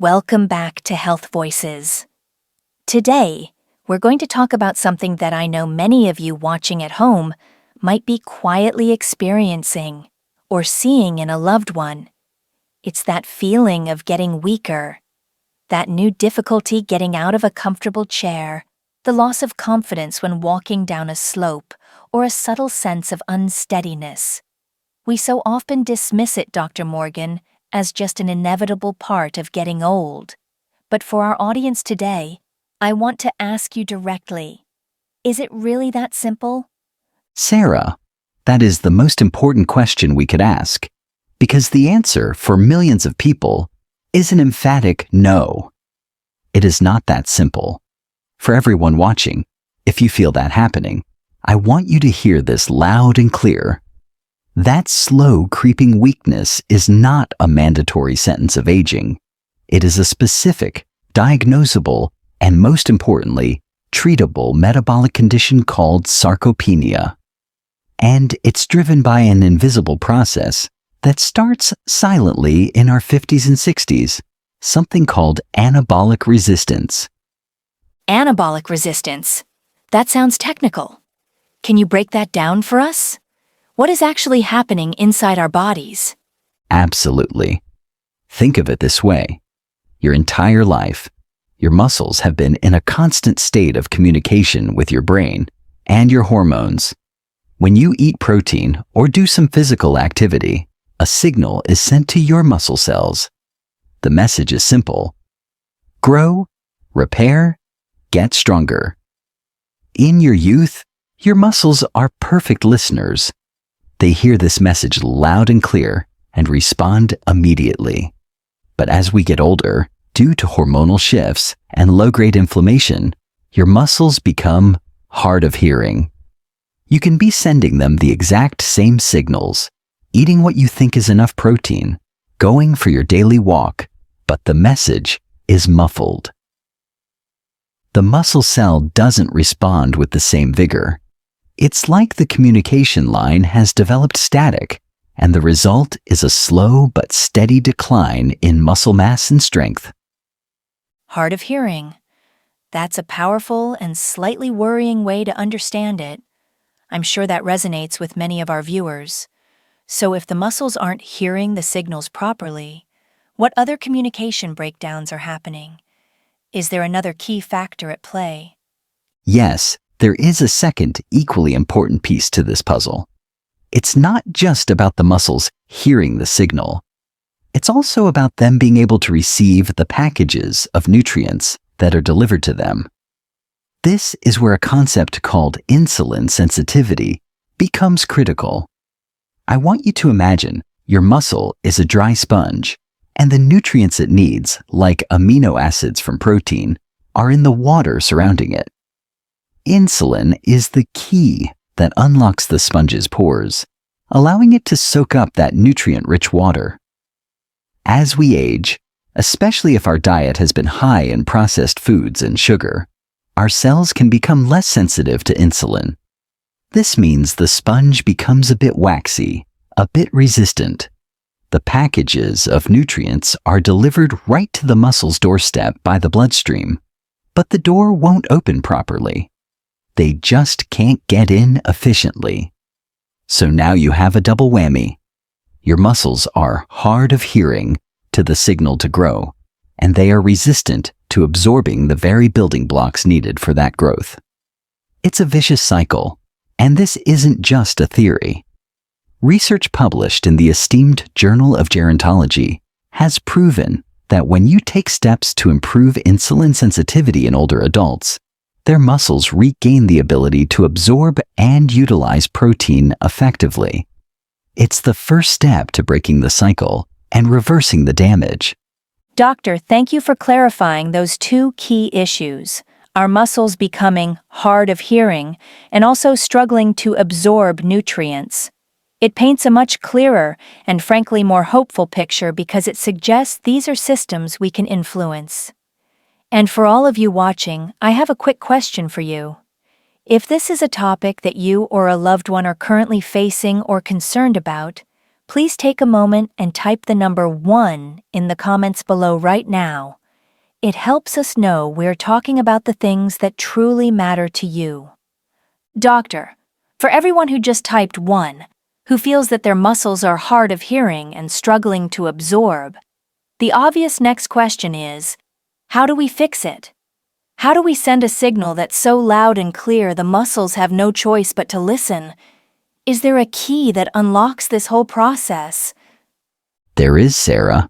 Welcome back to Health Voices. Today, we're going to talk about something that I know many of you watching at home might be quietly experiencing or seeing in a loved one. It's that feeling of getting weaker, that new difficulty getting out of a comfortable chair, the loss of confidence when walking down a slope, or a subtle sense of unsteadiness. We so often dismiss it, Dr. Morgan, as just an inevitable part of getting old. But for our audience today, I want to ask you directly, is it really that simple? Sarah, that is the most important question we could ask, because the answer for millions of people is an emphatic no. It is not that simple. For everyone watching, if you feel that happening, I want you to hear this loud and clear. That slow creeping weakness is not a mandatory sentence of aging. It is a specific, diagnosable, and most importantly, treatable metabolic condition called sarcopenia. And it's driven by an invisible process that starts silently in our 50s and 60s, something called anabolic resistance. Anabolic resistance. That sounds technical. Can you break that down for us? What is actually happening inside our bodies? Absolutely. Think of it this way. Your entire life, your muscles have been in a constant state of communication with your brain and your hormones. When you eat protein or do some physical activity, a signal is sent to your muscle cells. The message is simple. Grow, repair, get stronger. In your youth, your muscles are perfect listeners. They hear this message loud and clear and respond immediately. But as we get older, due to hormonal shifts and low-grade inflammation, your muscles become hard of hearing. You can be sending them the exact same signals, eating what you think is enough protein, going for your daily walk, but the message is muffled. The muscle cell doesn't respond with the same vigor. It's like the communication line has developed static, and the result is a slow but steady decline in muscle mass and strength. Hard of hearing. That's a powerful and slightly worrying way to understand it. I'm sure that resonates with many of our viewers. So if the muscles aren't hearing the signals properly, what other communication breakdowns are happening? Is there another key factor at play? Yes, there is a second, equally important piece to this puzzle. It's not just about the muscles hearing the signal. It's also about them being able to receive the packages of nutrients that are delivered to them. This is where a concept called insulin sensitivity becomes critical. I want you to imagine your muscle is a dry sponge, and the nutrients it needs, like amino acids from protein, are in the water surrounding it. Insulin is the key that unlocks the sponge's pores, allowing it to soak up that nutrient-rich water. As we age, especially if our diet has been high in processed foods and sugar, our cells can become less sensitive to insulin. This means the sponge becomes a bit waxy, a bit resistant. The packages of nutrients are delivered right to the muscle's doorstep by the bloodstream, but the door won't open properly. They just can't get in efficiently. So now you have a double whammy. Your muscles are hard of hearing to the signal to grow, and they are resistant to absorbing the very building blocks needed for that growth. It's a vicious cycle, and this isn't just a theory. Research published in the esteemed Journal of Gerontology has proven that when you take steps to improve insulin sensitivity in older adults, their muscles regain the ability to absorb and utilize protein effectively. It's the first step to breaking the cycle and reversing the damage. Doctor, thank you for clarifying those two key issues: our muscles becoming hard of hearing and also struggling to absorb nutrients. It paints a much clearer and frankly more hopeful picture because it suggests these are systems we can influence. And for all of you watching, I have a quick question for you. If this is a topic that you or a loved one are currently facing or concerned about, Please take a moment and type the number 1 in the comments below right now. It helps us know we're talking about the things that truly matter to you. Doctor, for everyone who just typed 1, who feels that their muscles are hard of hearing and struggling to absorb, the obvious next question is, how do we fix it? How do we send a signal that's so loud and clear the muscles have no choice but to listen? Is there a key that unlocks this whole process? There is, Sarah.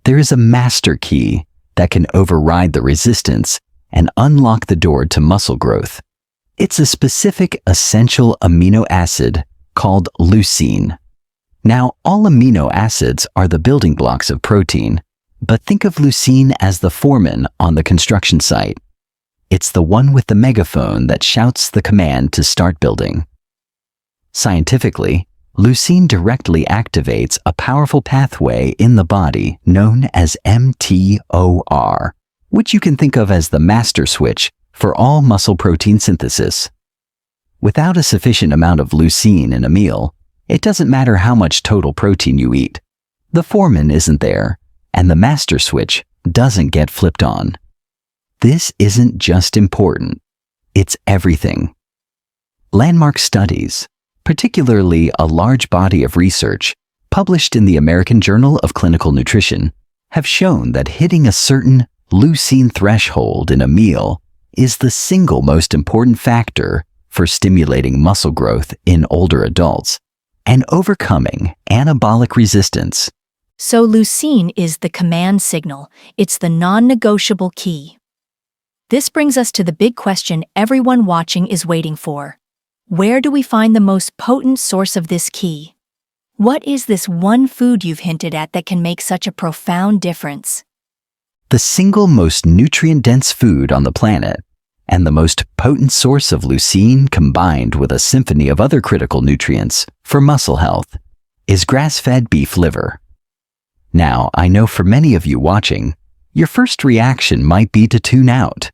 There is a master key that can override the resistance and unlock the door to muscle growth. It's a specific essential amino acid called leucine. Now, all amino acids are the building blocks of protein, but think of leucine as the foreman on the construction site. It's the one with the megaphone that shouts the command to start building. Scientifically, leucine directly activates a powerful pathway in the body known as mTOR, which you can think of as the master switch for all muscle protein synthesis. Without a sufficient amount of leucine in a meal, it doesn't matter how much total protein you eat. The foreman isn't there, and the master switch doesn't get flipped on. This isn't just important, it's everything. Landmark studies, particularly a large body of research published in the American Journal of Clinical Nutrition, have shown that hitting a certain leucine threshold in a meal is the single most important factor for stimulating muscle growth in older adults and overcoming anabolic resistance. So leucine is the command signal. It's the non-negotiable key. This brings us to the big question everyone watching is waiting for. Where do we find the most potent source of this key? What is this one food you've hinted at that can make such a profound difference? The single most nutrient-dense food on the planet, and the most potent source of leucine combined with a symphony of other critical nutrients for muscle health, is grass-fed beef liver. Now, I know for many of you watching, your first reaction might be to tune out.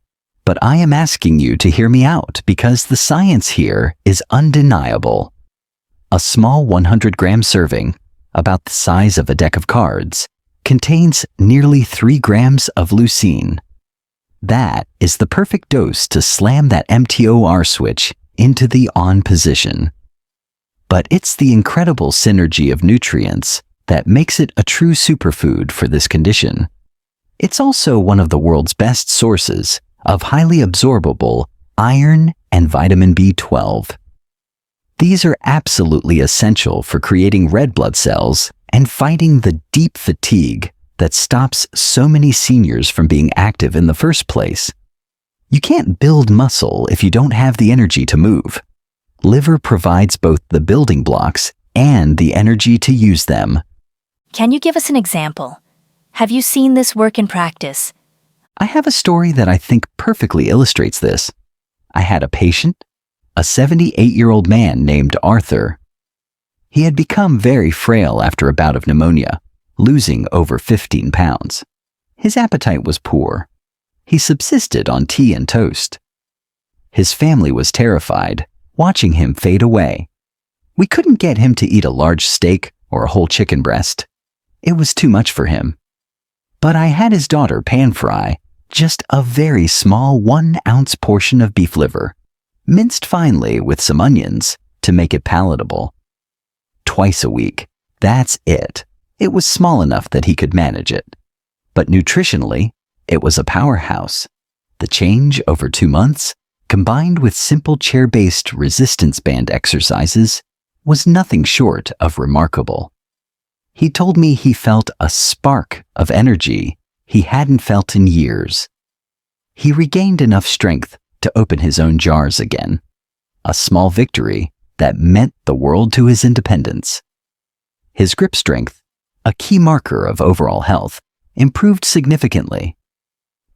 But I am asking you to hear me out because the science here is undeniable. A small 100-gram serving, about the size of a deck of cards, contains nearly 3 grams of leucine. That is the perfect dose to slam that mTOR switch into the on position. But it's the incredible synergy of nutrients that makes it a true superfood for this condition. It's also one of the world's best sources of highly absorbable iron and vitamin B12. These are absolutely essential for creating red blood cells and fighting the deep fatigue that stops so many seniors from being active in the first place. You can't build muscle if you don't have the energy to move. Liver provides both the building blocks and the energy to use them. Can you give us an example? Have you seen this work in practice? I have a story that I think perfectly illustrates this. I had a patient, a 78-year-old man named Arthur. He had become very frail after a bout of pneumonia, losing over 15 pounds. His appetite was poor. He subsisted on tea and toast. His family was terrified, watching him fade away. We couldn't get him to eat a large steak or a whole chicken breast. It was too much for him. But I had his daughter pan-fry just a very small 1-ounce portion of beef liver, minced finely with some onions to make it palatable. Twice a week, that's it. It was small enough that he could manage it. But nutritionally, it was a powerhouse. The change over 2 months, combined with simple chair-based resistance band exercises, was nothing short of remarkable. He told me he felt a spark of energy he hadn't felt in years. He regained enough strength to open his own jars again, a small victory that meant the world to his independence. His grip strength, a key marker of overall health, improved significantly.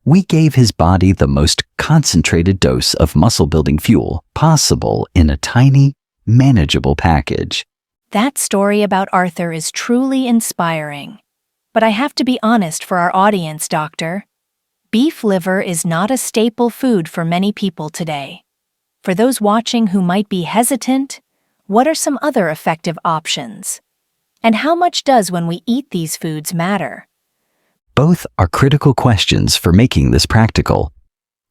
We gave his body the most concentrated dose of muscle-building fuel possible in a tiny, manageable package. That story about Arthur is truly inspiring. But I have to be honest for our audience, Doctor. Beef liver is not a staple food for many people today. For those watching who might be hesitant, what are some other effective options? And how much does when we eat these foods matter? Both are critical questions for making this practical.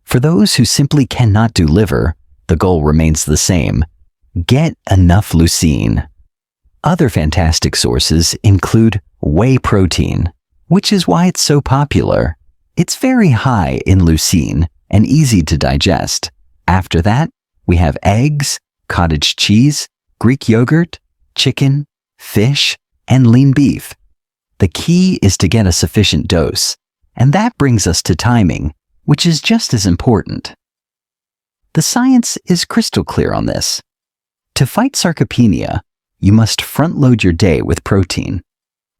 For those who simply cannot do liver, the goal remains the same: get enough leucine. Other fantastic sources include whey protein, which is why it's so popular. It's very high in leucine and easy to digest. After that, we have eggs, cottage cheese, Greek yogurt, chicken, fish, and lean beef. The key is to get a sufficient dose, and that brings us to timing, which is just as important. The science is crystal clear on this. To fight sarcopenia, you must front-load your day with protein.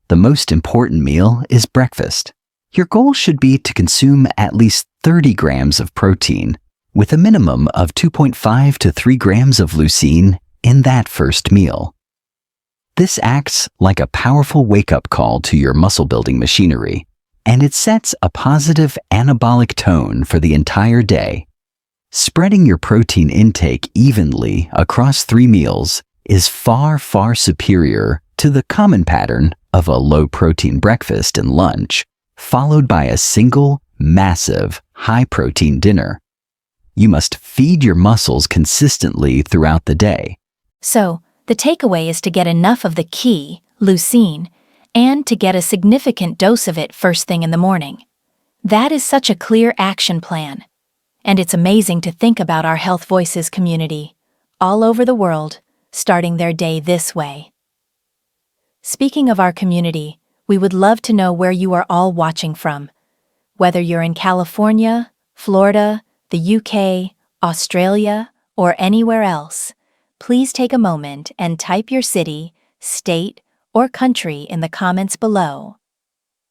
The most important meal is breakfast. Your goal should be to consume at least 30 grams of protein, with a minimum of 2.5 to 3 grams of leucine in that first meal. This acts like a powerful wake-up call to your muscle-building machinery, and it sets a positive anabolic tone for the entire day. Spreading your protein intake evenly across 3 meals is far, far superior to the common pattern of a low-protein breakfast and lunch, followed by a single, massive, high-protein dinner. You must feed your muscles consistently throughout the day. So, the takeaway is to get enough of the key, leucine, and to get a significant dose of it first thing in the morning. That is such a clear action plan. And it's amazing to think about our Health Voices community, all over the world, starting their day this way. Speaking of our community, we would love to know where you are all watching from. Whether you're in California, Florida, the UK, Australia, or anywhere else, please take a moment and type your city, state, or country in the comments below.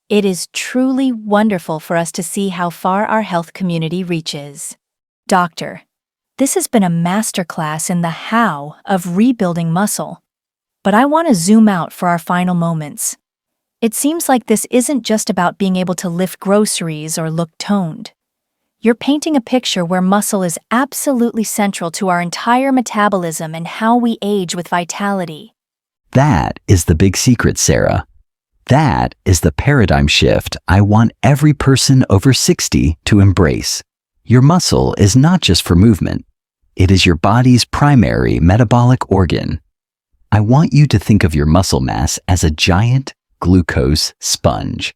It is truly wonderful for us to see how far our health community reaches. Doctor, this has been a masterclass in the how of rebuilding muscle. But I want to zoom out for our final moments. It seems like this isn't just about being able to lift groceries or look toned. You're painting a picture where muscle is absolutely central to our entire metabolism and how we age with vitality. That is the big secret, Sarah. That is the paradigm shift I want every person over 60 to embrace. Your muscle is not just for movement. It is your body's primary metabolic organ. I want you to think of your muscle mass as a giant glucose sponge.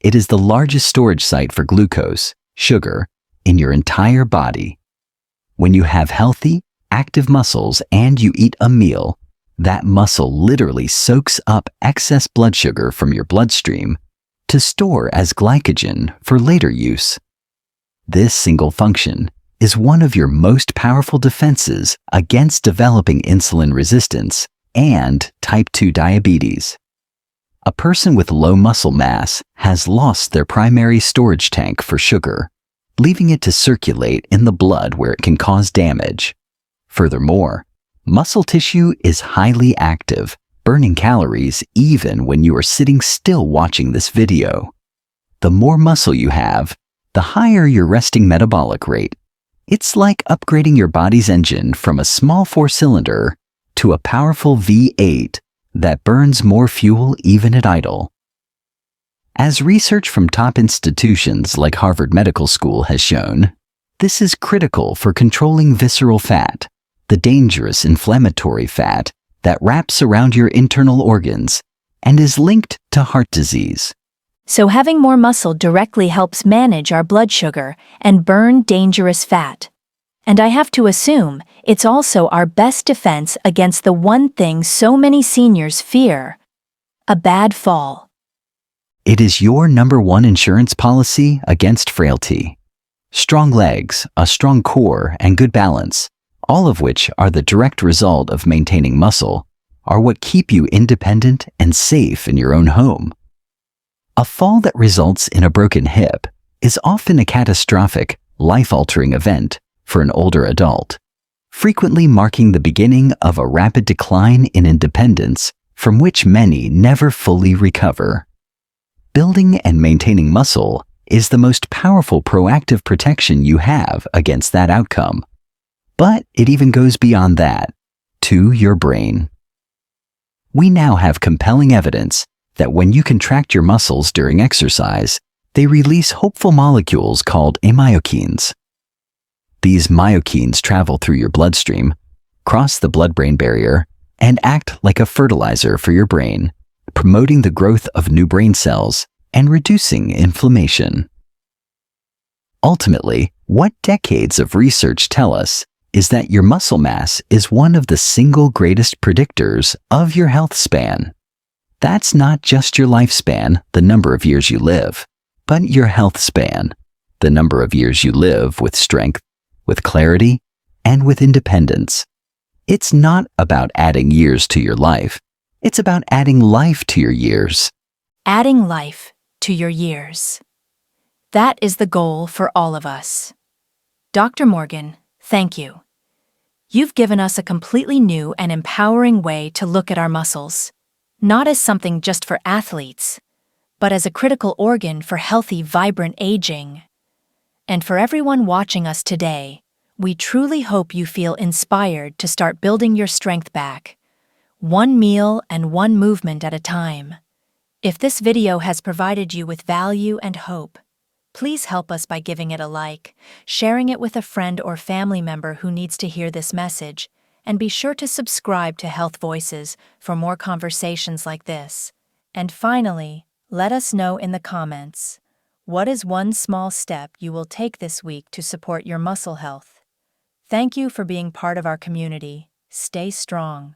It is the largest storage site for glucose, sugar, in your entire body. When you have healthy, active muscles and you eat a meal, that muscle literally soaks up excess blood sugar from your bloodstream to store as glycogen for later use. This single function is one of your most powerful defenses against developing insulin resistance and type 2 diabetes. A person with low muscle mass has lost their primary storage tank for sugar, leaving it to circulate in the blood where it can cause damage. Furthermore, muscle tissue is highly active, burning calories even when you are sitting still watching this video. The more muscle you have, the higher your resting metabolic rate. It's like upgrading your body's engine from a small 4-cylinder to a powerful V8 that burns more fuel even at idle. As research from top institutions like Harvard Medical School has shown, this is critical for controlling visceral fat, the dangerous inflammatory fat that wraps around your internal organs and is linked to heart disease. So having more muscle directly helps manage our blood sugar and burn dangerous fat. And I have to assume it's also our best defense against the one thing so many seniors fear: a bad fall. It is your number one insurance policy against frailty. Strong legs, a strong core, and good balance, all of which are the direct result of maintaining muscle, are what keep you independent and safe in your own home. A fall that results in a broken hip is often a catastrophic, life-altering event for an older adult, frequently marking the beginning of a rapid decline in independence from which many never fully recover. Building and maintaining muscle is the most powerful proactive protection you have against that outcome. But it even goes beyond that, to your brain. We now have compelling evidence that when you contract your muscles during exercise, they release hopeful molecules called amyokines. These myokines travel through your bloodstream, cross the blood-brain barrier, and act like a fertilizer for your brain, promoting the growth of new brain cells and reducing inflammation. Ultimately, what decades of research tell us is that your muscle mass is one of the single greatest predictors of your health span. That's not just your lifespan, the number of years you live, but your health span, the number of years you live with strength, with clarity, and with independence. It's not about adding years to your life. It's about adding life to your years. Adding life to your years. That is the goal for all of us. Dr. Morgan, thank you. You've given us a completely new and empowering way to look at our muscles, not as something just for athletes, but as a critical organ for healthy, vibrant aging. And for everyone watching us today, we truly hope you feel inspired to start building your strength back, one meal and one movement at a time. If this video has provided you with value and hope, please help us by giving it a like, sharing it with a friend or family member who needs to hear this message, and be sure to subscribe to Health Voices for more conversations like this. And finally, let us know in the comments, what is one small step you will take this week to support your muscle health? Thank you for being part of our community. Stay strong.